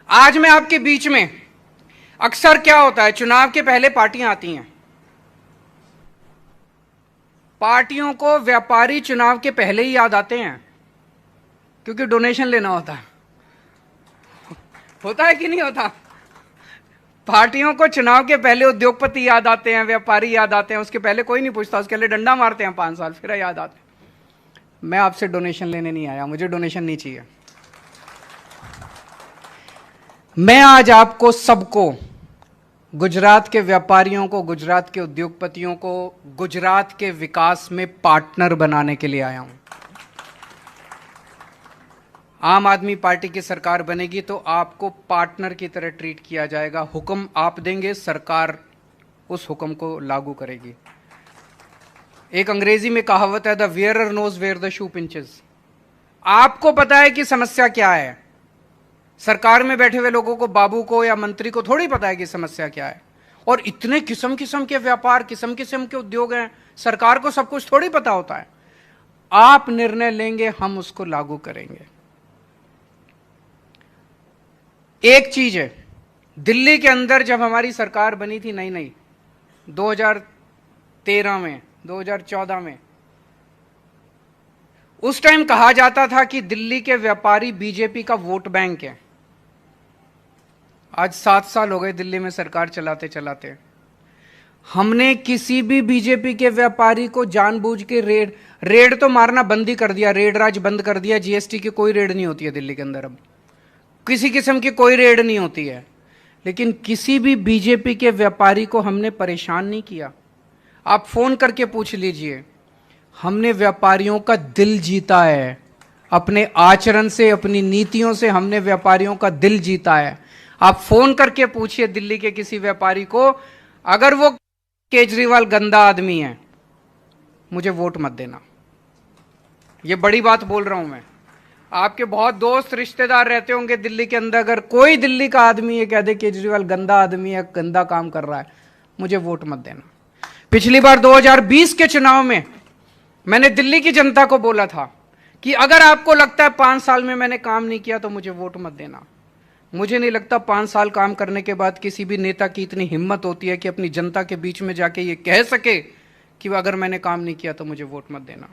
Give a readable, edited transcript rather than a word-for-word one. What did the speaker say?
आज मैं आपके बीच में, अक्सर क्या होता है, चुनाव के पहले पार्टियां आती हैं। पार्टियों को व्यापारी चुनाव के पहले ही याद आते हैं, क्योंकि डोनेशन लेना होता है कि नहीं होता? पार्टियों को चुनाव के पहले उद्योगपति याद आते हैं, व्यापारी याद आते हैं, उसके पहले कोई नहीं पूछता, उसके लिए डंडा मारते हैं 5 साल, फिर याद आते हैं। मैं आपसे डोनेशन लेने नहीं आया, मुझे डोनेशन नहीं चाहिए। मैं आज आपको सबको, गुजरात के व्यापारियों को, गुजरात के उद्योगपतियों को, गुजरात के विकास में पार्टनर बनाने के लिए आया हूं। आम आदमी पार्टी की सरकार बनेगी तो आपको पार्टनर की तरह ट्रीट किया जाएगा। हुक्म आप देंगे, सरकार उस हुक्म को लागू करेगी। एक अंग्रेजी में कहावत है, the wearer knows where the shoe pinches. आपको पता है कि समस्या क्या है। सरकार में बैठे हुए लोगों को, बाबू को या मंत्री को थोड़ी पता है कि समस्या क्या है। और इतने किस्म किस्म के व्यापार, किस्म किस्म के उद्योग हैं, सरकार को सब कुछ थोड़ी पता होता है। आप निर्णय लेंगे, हम उसको लागू करेंगे। एक चीज है, दिल्ली के अंदर जब हमारी सरकार बनी थी नई नई 2013 में, 2014 में, उस टाइम कहा जाता था कि दिल्ली के व्यापारी बीजेपी का वोट बैंक है। आज 7 साल हो गए दिल्ली में सरकार चलाते चलाते। हमने किसी भी बीजेपी के व्यापारी को जानबूझ के रेड तो मारना बंद ही कर दिया, रेड राज बंद कर दिया। जीएसटी की कोई रेड नहीं होती है दिल्ली के अंदर, अब किसी किस्म की कोई रेड नहीं होती है। लेकिन किसी भी बीजेपी के व्यापारी को हमने परेशान नहीं किया। आप फोन करके पूछ लीजिए, हमने व्यापारियों का दिल जीता है। अपने आचरण से, अपनी नीतियों से हमने व्यापारियों का दिल जीता है। आप फोन करके पूछिए दिल्ली के किसी व्यापारी को, अगर वो केजरीवाल गंदा आदमी है, मुझे वोट मत देना। ये बड़ी बात बोल रहा हूं मैं। आपके बहुत दोस्त रिश्तेदार रहते होंगे दिल्ली के अंदर, अगर कोई दिल्ली का आदमी ये कह दे केजरीवाल गंदा आदमी है, गंदा काम कर रहा है, मुझे वोट मत देना। पिछली बार 2020 के चुनाव में मैंने दिल्ली की जनता को बोला था कि अगर आपको लगता है 5 साल में मैंने काम नहीं किया तो मुझे वोट मत देना। मुझे नहीं लगता 5 साल काम करने के बाद किसी भी नेता की इतनी हिम्मत होती है कि अपनी जनता के बीच में जाके ये कह सके कि अगर मैंने काम नहीं किया तो मुझे वोट मत देना।